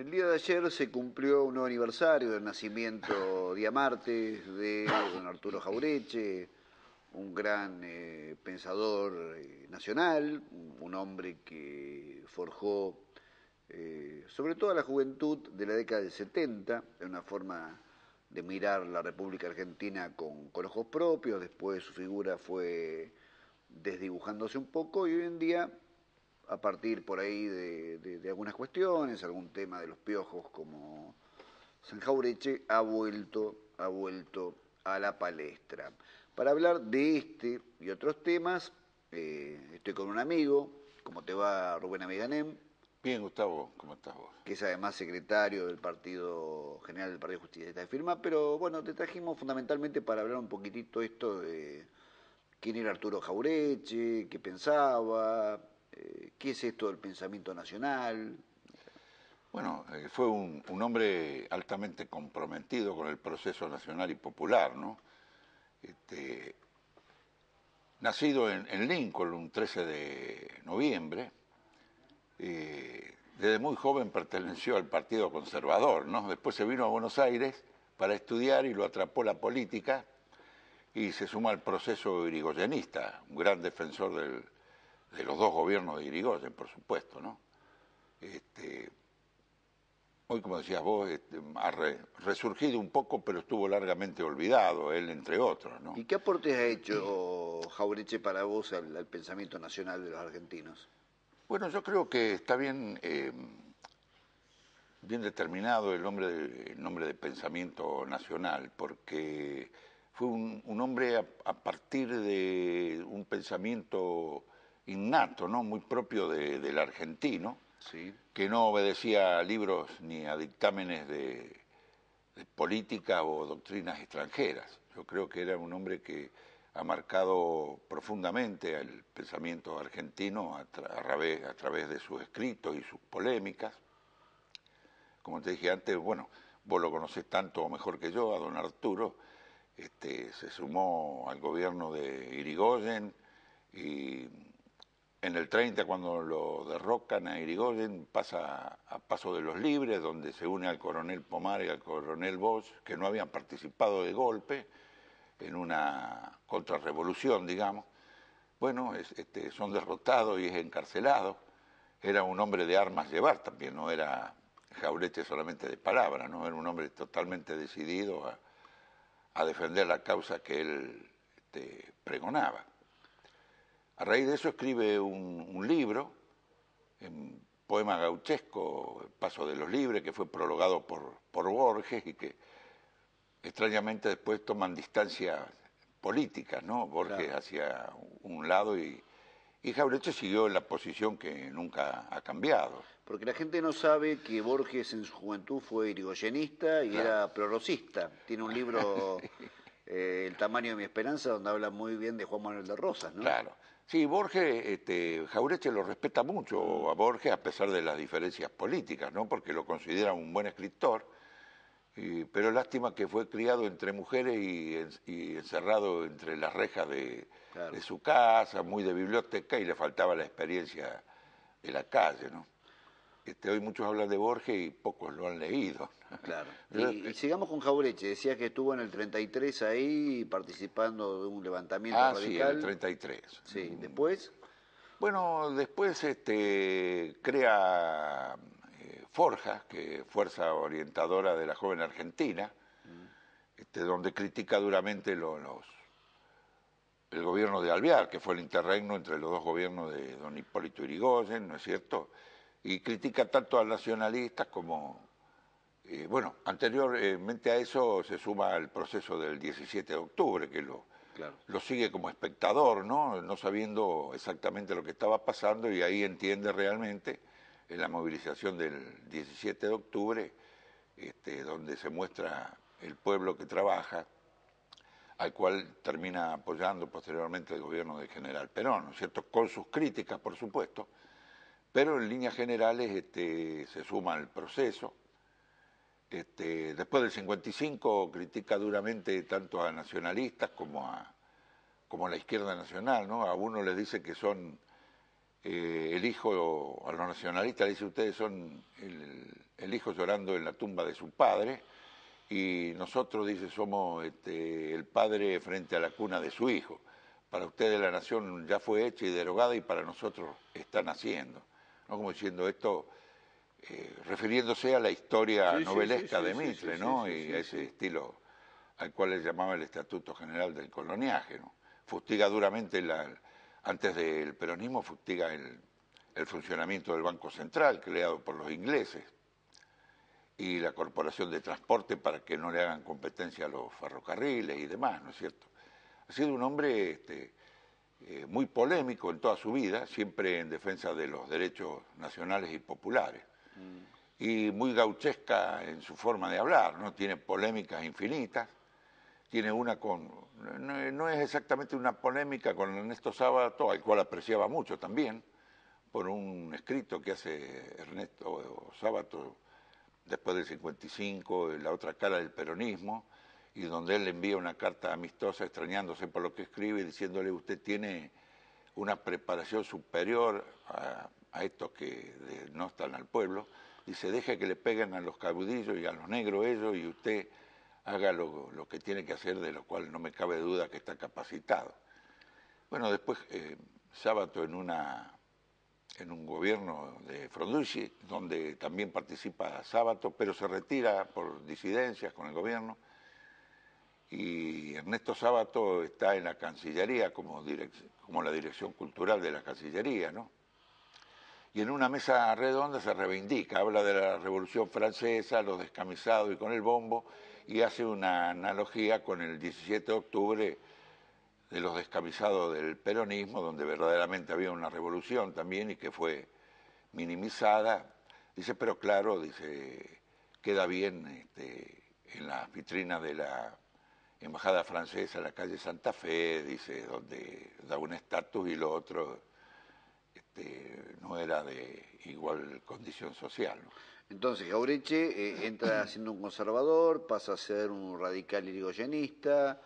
el día de ayer se cumplió un nuevo aniversario del nacimiento día martes de don Arturo Jauretche, un gran pensador nacional, un hombre que forjó sobre todo a la juventud de la década del 70, de una forma de mirar la República Argentina con ojos propios. Después su figura fue desdibujándose un poco y hoy en día, a partir por ahí de algunas cuestiones, algún tema de los piojos como San Jauretche, ha vuelto a la palestra. Para hablar de este y otros temas, estoy con un amigo. ¿Cómo te va, Rubén Amiganem? Bien, Gustavo, ¿cómo estás vos? Que es además secretario del Partido General del Partido Justicialista de Firma, pero bueno, te trajimos fundamentalmente para hablar un poquitito esto de quién era Arturo Jauretche, qué pensaba, qué es esto del pensamiento nacional. Bueno, fue un hombre altamente comprometido con el proceso nacional y popular, ¿no? Nacido en Lincoln un 13 de noviembre, desde muy joven perteneció al Partido Conservador, ¿no? Después se vino a Buenos Aires para estudiar y lo atrapó la política y se suma al proceso irigoyenista, un gran defensor de los dos gobiernos de Irigoyen, por supuesto, ¿no? Hoy, como decías vos, ha resurgido un poco, pero estuvo largamente olvidado, él entre otros, ¿no? ¿Y qué aportes ha hecho Jauretche para vos al pensamiento nacional de los argentinos? Bueno, yo creo que está bien, bien determinado el nombre de pensamiento nacional, porque fue un hombre a partir de un pensamiento innato, ¿no? Muy propio del argentino, Sí. que no obedecía a libros ni a dictámenes de política o doctrinas extranjeras. Yo creo que era un hombre que ha marcado profundamente el pensamiento argentino a través de sus escritos y sus polémicas. Como te dije antes, bueno, vos lo conocés tanto o mejor que yo, a don Arturo. Se sumó al gobierno de Irigoyen y en el 30, cuando lo derrocan a Irigoyen, pasa a Paso de los Libres, donde se une al coronel Pomar y al coronel Bosch, que no habían participado de golpe en una contrarrevolución, digamos. Bueno, son derrotados y es encarcelado. Era un hombre de armas llevar también, no era Jauretche solamente de palabra, ¿no? Era un hombre totalmente decidido a defender la causa que él pregonaba. A raíz de eso escribe un libro, un poema gauchesco, El Paso de los Libres, que fue prologado por Borges y que extrañamente después toman distancias políticas, ¿no? Borges Claro. hacia un lado y Jauretche siguió en la posición que nunca ha cambiado. Porque la gente no sabe que Borges en su juventud fue irigoyenista y Claro. era prorrosista. Tiene un libro, El tamaño de mi esperanza, donde habla muy bien de Juan Manuel de Rosas, ¿no? Claro. Sí, Borges, Jauretche lo respeta mucho a Borges a pesar de las diferencias políticas, ¿no? Porque lo considera un buen escritor, pero lástima que fue criado entre mujeres y encerrado entre las rejas Claro. de su casa, muy de biblioteca, y le faltaba la experiencia de la calle, ¿no? Hoy muchos hablan de Borges y pocos lo han leído. Claro. Yo, Y sigamos con Jauretche. Decía que estuvo en el 33 ahí participando de un levantamiento sí, en el radical. 33. Sí. Después, Bueno, después crea Forja, que es Fuerza Orientadora de la Joven Argentina, donde critica duramente el gobierno de Alvear, que fue el interregno entre los dos gobiernos de don Hipólito Yrigoyen, ¿no es cierto? Y critica tanto a nacionalistas como... bueno, anteriormente a eso se suma el proceso del 17 de octubre, que claro. lo sigue como espectador, ¿no? No sabiendo exactamente lo que estaba pasando, y ahí entiende realmente en la movilización del 17 de octubre, donde se muestra el pueblo que trabaja, al cual termina apoyando posteriormente el gobierno del general Perón, ¿no es cierto? Con sus críticas, por supuesto, pero en líneas generales se suma al proceso. Después del 55 critica duramente tanto a nacionalistas como a la izquierda nacional, ¿no? A uno les dice que son el hijo, a los nacionalistas le dice, ustedes son el hijo llorando en la tumba de su padre, y nosotros, dice, somos el padre frente a la cuna de su hijo. Para ustedes la nación ya fue hecha y derogada y para nosotros está naciendo, ¿no? Como diciendo esto, refiriéndose a la historia novelesca de Mitre, ¿no? Y a ese estilo al cual le llamaba el Estatuto General del Coloniaje, ¿no? Fustiga duramente, antes del peronismo, fustiga el funcionamiento del Banco Central, creado por los ingleses, y la Corporación de Transporte para que no le hagan competencia a los ferrocarriles y demás, ¿no es cierto? Ha sido un hombre muy polémico en toda su vida, siempre en defensa de los derechos nacionales y populares. Y muy gauchesca en su forma de hablar, ¿no? Tiene polémicas infinitas. Tiene una no es exactamente una polémica con Ernesto Sábato, al cual apreciaba mucho también, por un escrito que hace Ernesto Sábato después del 55, La otra cara del peronismo, y donde él le envía una carta amistosa extrañándose por lo que escribe y diciéndole, usted tiene una preparación superior a estos que no están al pueblo. Dice, deje que le peguen a los caudillos y a los negros ellos y usted haga lo que tiene que hacer, de lo cual no me cabe duda que está capacitado. Bueno, después Sábato en un gobierno de Frondizi, donde también participa Sábato, pero se retira por disidencias con el gobierno, y Ernesto Sábato está en la Cancillería como la dirección cultural de la Cancillería, ¿no? Y en una mesa redonda se reivindica, habla de la Revolución Francesa, los descamisados y con el bombo, y hace una analogía con el 17 de octubre de los descamisados del peronismo, donde verdaderamente había una revolución también y que fue minimizada. Dice, pero claro, dice, queda bien en las vitrinas de la Embajada Francesa en la calle Santa Fe, dice, donde da un estatus y lo otro no era de igual condición social, ¿no? Entonces, Jauretche entra siendo un conservador, pasa a ser un radical irigoyenista,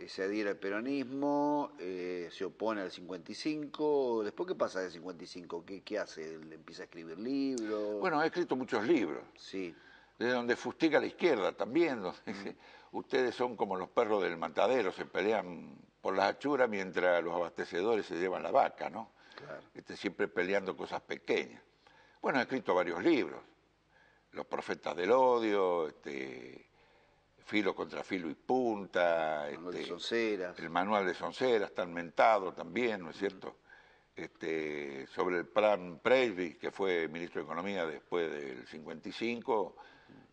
se adhiere al peronismo, se opone al 55. ¿Después qué pasa del 55? ¿Qué hace? ¿Él empieza a escribir libros? Bueno, ha escrito muchos libros. Sí. De donde fustiga a la izquierda también, donde dice, ustedes son como los perros del matadero, se pelean por las achuras mientras los abastecedores se llevan la vaca, ¿no? Claro. Siempre peleando cosas pequeñas. Bueno, ha escrito varios libros, Los Profetas del Odio, Filo contra Filo y Punta, Manuel de Sonceras. el Manual de Sonceras, tan mentado también, ¿no es cierto? Sobre el plan Presby, que fue ministro de Economía después del 55,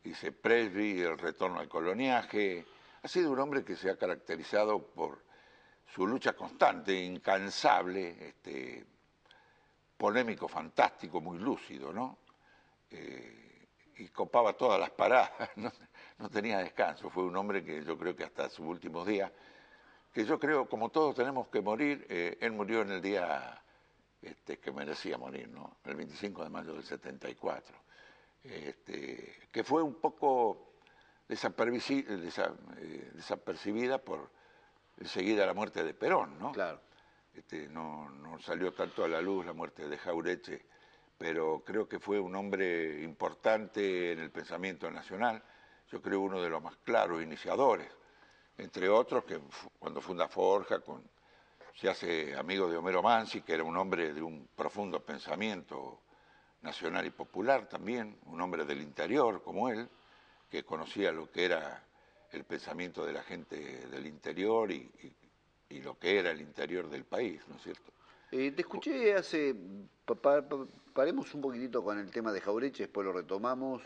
dice Presby, el retorno al coloniaje. Ha sido un hombre que se ha caracterizado por su lucha constante, incansable, polémico, fantástico, muy lúcido, ¿no? Y copaba todas las paradas, no tenía descanso. Fue un hombre que yo creo que hasta sus últimos días, que yo creo, como todos tenemos que morir, él murió en el día que merecía morir, ¿no? El 25 de mayo del 74, que fue un poco desapercibida por enseguida la muerte de Perón, ¿no? Claro. No salió tanto a la luz la muerte de Jauretche, pero creo que fue un hombre importante en el pensamiento nacional, yo creo uno de los más claros iniciadores, entre otros que cuando funda Forja se hace amigo de Homero Mansi, que era un hombre de un profundo pensamiento nacional y popular también, un hombre del interior como él, que conocía lo que era el pensamiento de la gente del interior y lo que era el interior del país, ¿no es cierto? Te escuché paremos un poquitito con el tema de Jauretche, después lo retomamos,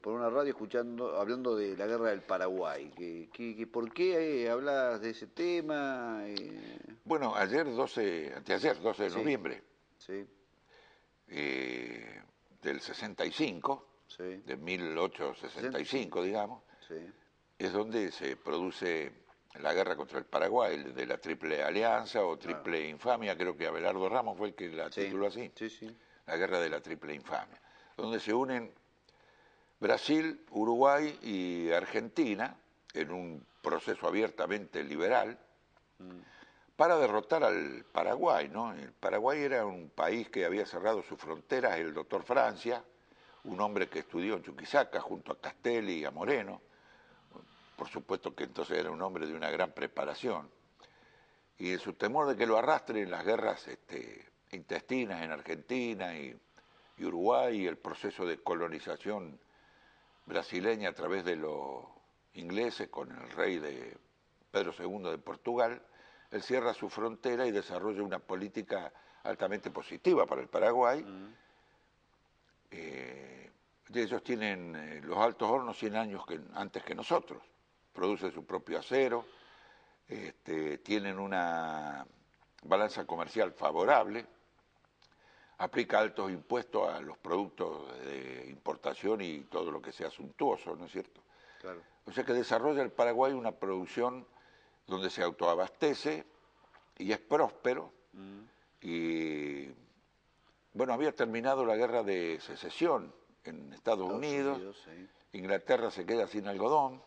por una radio hablando de la guerra del Paraguay. ¿Por qué hablas de ese tema? Bueno, anteayer 12 de noviembre Sí. Del 65, Sí. de 1865, digamos, Sí. es donde se produce la guerra contra el Paraguay, de la Triple Alianza o Triple Infamia, creo que Abelardo Ramos fue el que la tituló así, Sí. la guerra de la Triple Infamia, donde se unen Brasil, Uruguay y Argentina en un proceso abiertamente liberal para derrotar al Paraguay, ¿no? El Paraguay era un país que había cerrado sus fronteras, el doctor Francia, un hombre que estudió en Chuquisaca junto a Castelli y a Moreno, por supuesto que entonces era un hombre de una gran preparación, y en su temor de que lo arrastren las guerras intestinas en Argentina y Uruguay, y el proceso de colonización brasileña a través de los ingleses con el rey de Pedro II de Portugal, él cierra su frontera y desarrolla una política altamente positiva para el Paraguay. Ellos tienen los Altos Hornos 100 años antes que nosotros, producen su propio acero, tienen una balanza comercial favorable, aplica altos impuestos a los productos de importación y todo lo que sea suntuoso, ¿no es cierto? Claro. O sea que desarrolla el Paraguay una producción donde se autoabastece y es próspero. Y bueno, había terminado la guerra de secesión en Estados Unidos, sí. Inglaterra se queda sin algodón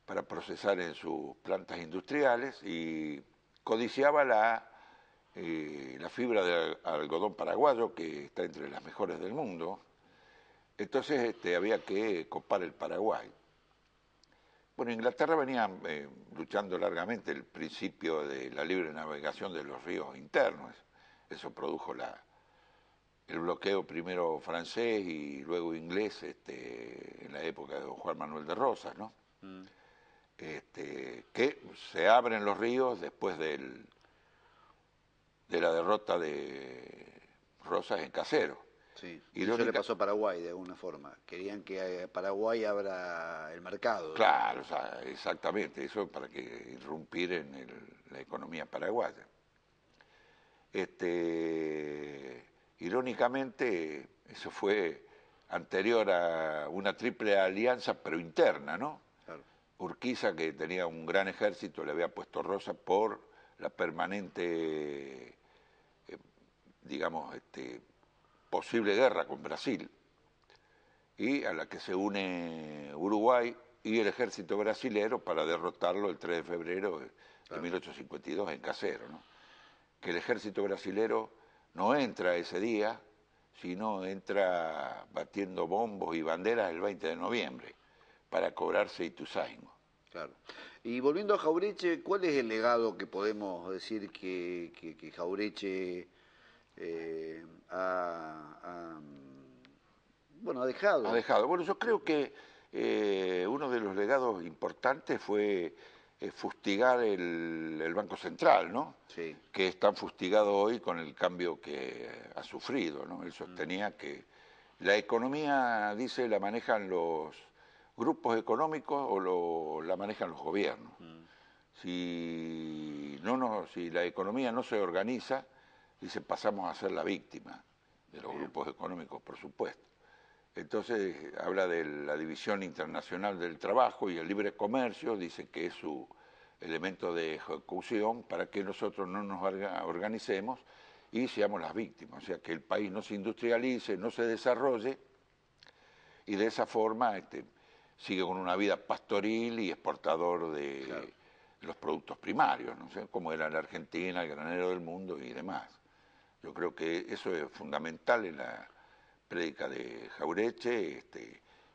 para procesar en sus plantas industriales y codiciaba la fibra de algodón paraguayo, que está entre las mejores del mundo. Entonces había que copar el Paraguay. Bueno, Inglaterra venía luchando largamente el principio de la libre navegación de los ríos internos. Eso produjo el bloqueo primero francés y luego inglés en la época de don Juan Manuel de Rosas, ¿no? Que se abren los ríos después de la derrota de Rosas en Caseros. Sí, y eso le pasó a Paraguay de alguna forma. Querían que Paraguay abra el mercado. Claro, o sea, exactamente, eso para que irrumpir en la economía paraguaya. Irónicamente, eso fue anterior a una triple alianza, pero interna, ¿no? Claro. Urquiza, que tenía un gran ejército, le había puesto Rosa por la permanente, digamos, posible guerra con Brasil, y a la que se une Uruguay y el ejército brasilero para derrotarlo el 3 de febrero de 1852 en Caseros, ¿no? Que el ejército brasilero no entra ese día, sino entra batiendo bombos y banderas el 20 de noviembre para cobrarse Ituzaingó. Claro. Y volviendo a Jauretche, ¿cuál es el legado que podemos decir que Jauretche ha dejado? Ha dejado. Bueno, yo creo que uno de los legados importantes fue fustigar el Banco Central, ¿no? Sí. Que es tan fustigado hoy con el cambio que ha sufrido, ¿no? Él sostenía que la economía, dice, la manejan los grupos económicos o la manejan los gobiernos. Si la economía no se organiza, dice, pasamos a ser la víctima de los grupos económicos, por supuesto. Entonces habla de la división internacional del trabajo y el libre comercio, dice que es su elemento de ejecución para que nosotros no nos organicemos y seamos las víctimas, o sea, que el país no se industrialice, no se desarrolle y de esa forma sigue con una vida pastoril y exportador de los productos primarios, ¿no? O sea, como era la Argentina, el granero del mundo y demás. Yo creo que eso es fundamental en la prédica de Jauretche,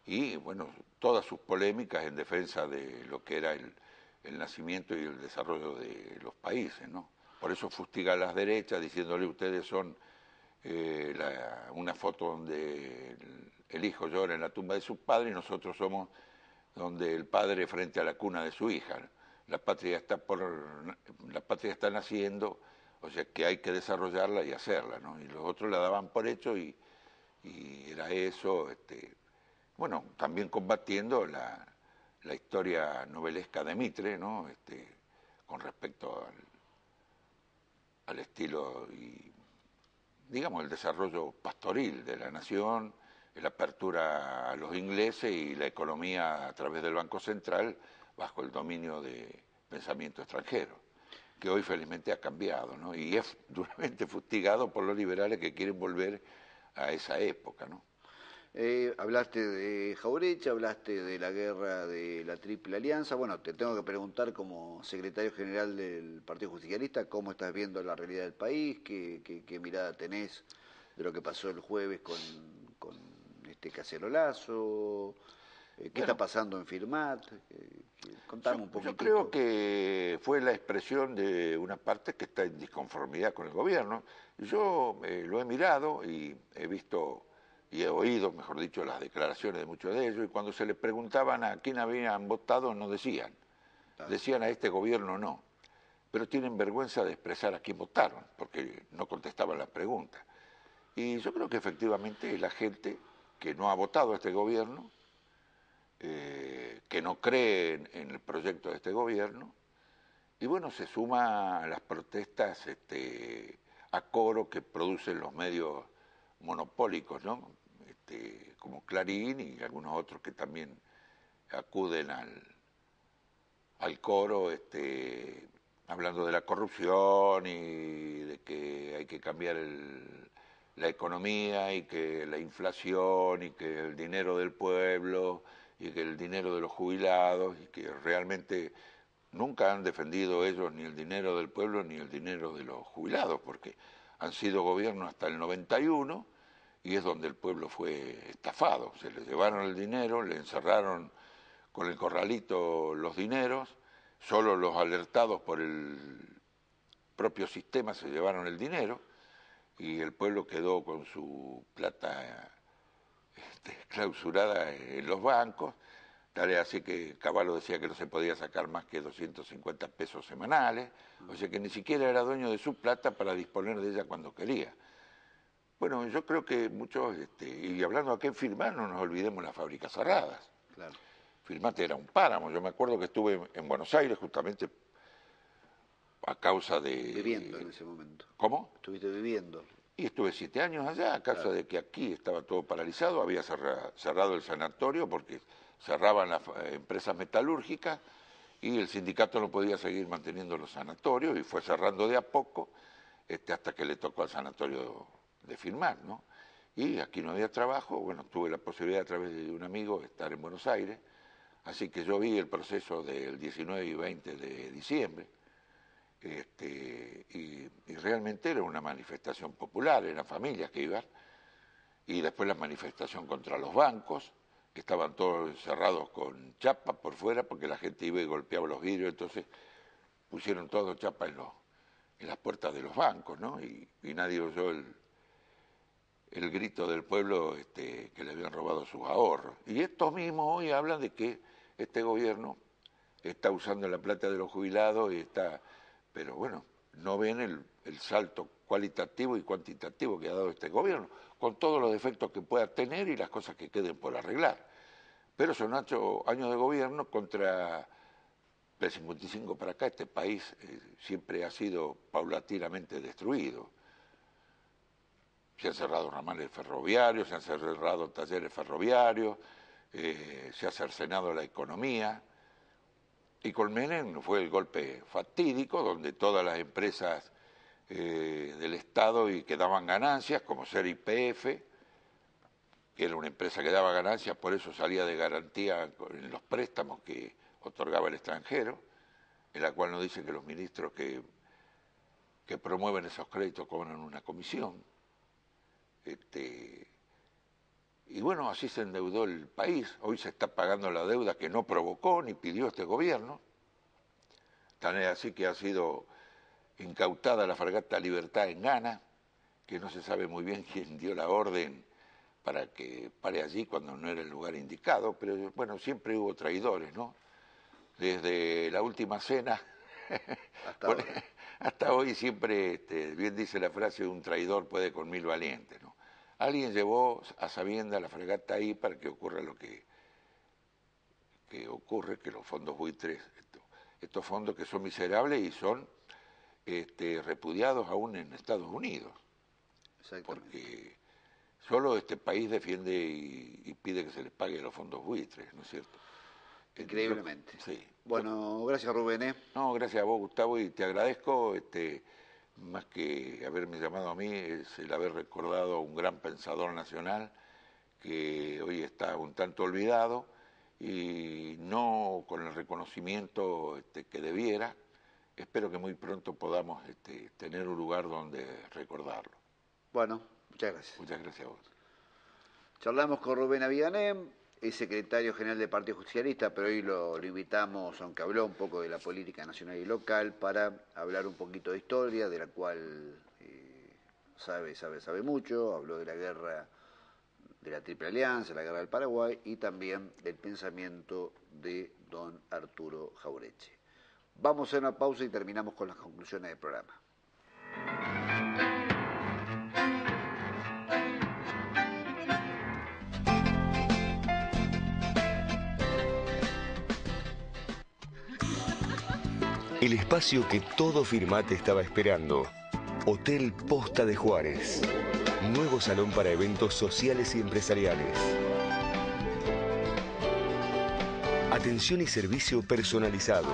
y bueno, todas sus polémicas en defensa de lo que era el nacimiento y el desarrollo de los países, ¿no? Por eso fustiga a las derechas diciéndole ustedes son una foto donde el hijo llora en la tumba de su padre y nosotros somos donde el padre frente a la cuna de su hija. La patria está naciendo, o sea que hay que desarrollarla y hacerla, ¿no? Y los otros la daban por hecho y era eso, bueno, también combatiendo la historia novelesca de Mitre, ¿no? Con respecto al estilo y, digamos, el desarrollo pastoril de la nación, la apertura a los ingleses y la economía a través del Banco Central bajo el dominio de pensamiento extranjero, que hoy felizmente ha cambiado, ¿no? Y es duramente fustigado por los liberales que quieren volver a esa época, ¿no? Hablaste de Jauretche, hablaste de la guerra de la Triple Alianza. Bueno, te tengo que preguntar como secretario general del Partido Justicialista, ¿cómo estás viendo la realidad del país? ¿Qué mirada tenés de lo que pasó el jueves con este cacerolazo? ¿Qué está Bueno, pasando en Firmat? Contame un yo creo poquitito. que fue la expresión de una parte que está en disconformidad con el gobierno. Yo lo he mirado y he visto y he oído, mejor dicho, las declaraciones de muchos de ellos, y cuando se les preguntaban a quién habían votado, no decían. Ah, Decían a este gobierno no. Pero tienen vergüenza de expresar a quién votaron, porque no contestaban la pregunta. Y yo creo que efectivamente la gente que no ha votado a este gobierno, que no cree en el proyecto de este gobierno, y bueno, se suma a las protestas a coro que producen los medios monopólicos, ¿no? Como Clarín y algunos otros que también acuden al coro, hablando de la corrupción y de que hay que cambiar la economía y que la inflación y que el dinero del pueblo y que el dinero de los jubilados y que realmente nunca han defendido ellos ni el dinero del pueblo ni el dinero de los jubilados, porque han sido gobierno hasta el 91 y es donde el pueblo fue estafado. Se le llevaron el dinero, le encerraron con el corralito los dineros, solo los alertados por el propio sistema se llevaron el dinero y el pueblo quedó con su plata clausurada en los bancos. Tal es así que Caballo decía que no se podía sacar más que 250 pesos semanales, o sea que ni siquiera era dueño de su plata para disponer de ella cuando quería. Bueno, yo creo que muchos, y hablando aquí en Firmat, no nos olvidemos las fábricas cerradas. claro. Firmat era un páramo, yo me acuerdo que estuve en Buenos Aires justamente a causa Viviendo de... en ese momento. ¿Cómo? Estuviste viviendo. Y estuve 7 años allá a causa Claro. de que aquí estaba todo paralizado, había cerrado el sanatorio porque cerraban las empresas metalúrgicas y el sindicato no podía seguir manteniendo los sanatorios y fue cerrando de a poco hasta que le tocó al sanatorio de Firmat, ¿no? Y aquí no había trabajo, bueno, tuve la posibilidad a través de un amigo de estar en Buenos Aires, así que yo vi el proceso del 19 y 20 de diciembre, y realmente era una manifestación popular, eran familias que iban, y después la manifestación contra los bancos, que estaban todos cerrados con chapa por fuera, porque la gente iba y golpeaba los vidrios, entonces pusieron todo chapa en las puertas de los bancos, ¿no? Y nadie oyó el grito del pueblo que le habían robado sus ahorros. Y estos mismos hoy hablan de que este gobierno está usando la plata de los jubilados y está, pero bueno, no ven el salto cualitativo y cuantitativo que ha dado este gobierno, con todos los defectos que pueda tener y las cosas que queden por arreglar. Pero son 8 años de gobierno contra del 55 para acá, este país siempre ha sido paulatinamente destruido. Se han cerrado ramales ferroviarios, se han cerrado talleres ferroviarios, se ha cercenado la economía. Y con Menem fue el golpe fatídico, donde todas las empresas del Estado y que daban ganancias, como ser YPF, que era una empresa que daba ganancias, por eso salía de garantía en los préstamos que otorgaba el extranjero, en la cual nos dice que los ministros que promueven esos créditos cobran una comisión. Y bueno, así se endeudó el país. Hoy se está pagando la deuda que no provocó ni pidió este gobierno. Tan es así que ha sido incautada la fragata Libertad en Ghana, que no se sabe muy bien quién dio la orden para que pare allí cuando no era el lugar indicado, pero bueno, siempre hubo traidores, ¿no? Desde la última cena Hasta ahora. hasta hoy siempre, bien dice la frase, un traidor puede con 1000 valientes, ¿no? Alguien llevó a sabienda la fragata ahí para que ocurra lo que ocurre, que los fondos buitres, estos fondos que son miserables y son repudiados aún en Estados Unidos, Exactamente. porque solo este país defiende y pide que se les pague los fondos buitres, ¿no es cierto? Yo, Increíblemente. sí, Bueno, gracias Rubén, ¿eh? no, gracias a vos, Gustavo, y te agradezco, más que haberme llamado a mí, es el haber recordado a un gran pensador nacional que hoy está un tanto olvidado y no con el reconocimiento que debiera. Espero que muy pronto podamos tener un lugar donde recordarlo. Bueno, muchas gracias. Muchas gracias a vos. Charlamos con Rubén Aviganem, es secretario general del Partido Justicialista, pero hoy lo invitamos, aunque habló un poco de la política nacional y local, para hablar un poquito de historia, de la cual sabe mucho. Habló de la guerra de la Triple Alianza, la guerra del Paraguay, y también del pensamiento de don Arturo Jauretche. Vamos a hacer una pausa y terminamos con las conclusiones del programa. El espacio que todo Firmat estaba esperando. Hotel Posta de Juárez. Nuevo salón para eventos sociales y empresariales. Atención y servicio personalizado.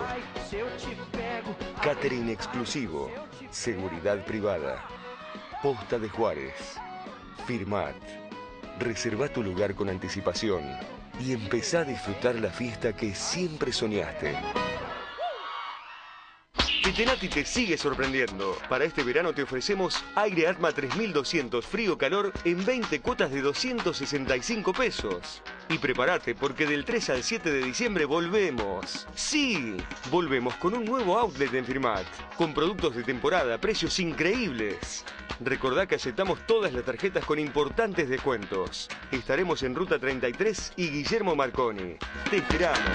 Catering exclusivo. Seguridad privada. Posta de Juárez. Firmat. Reserva tu lugar con anticipación y empezá a disfrutar la fiesta que siempre soñaste. Petenati te sigue sorprendiendo. Para este verano te ofrecemos aire Atma 3200 frío-calor en 20 cuotas de 265 pesos. Y prepárate porque del 3 al 7 de diciembre volvemos. Sí, volvemos con un nuevo outlet en Firmat, con productos de temporada a precios increíbles. Recordá que aceptamos todas las tarjetas con importantes descuentos. Estaremos en Ruta 33 y Guillermo Marconi. Te esperamos.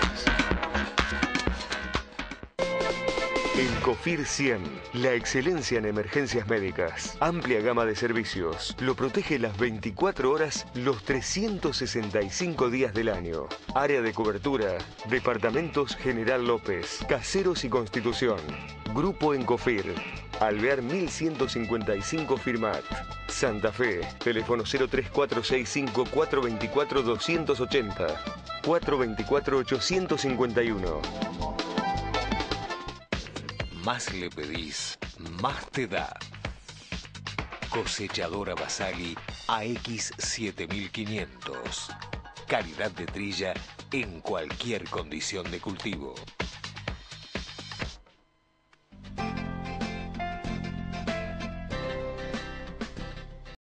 Encofir 100, la excelencia en emergencias médicas. Amplia gama de servicios. Lo protege las 24 horas, los 365 días del año. Área de cobertura, Departamentos General López, Caseros y Constitución. Grupo Encofir. Alvear 1155 Firmat. Santa Fe. Teléfono 03465 424 280. 424 851. Más le pedís, más te da. Cosechadora Basali AX 7500. Calidad de trilla en cualquier condición de cultivo.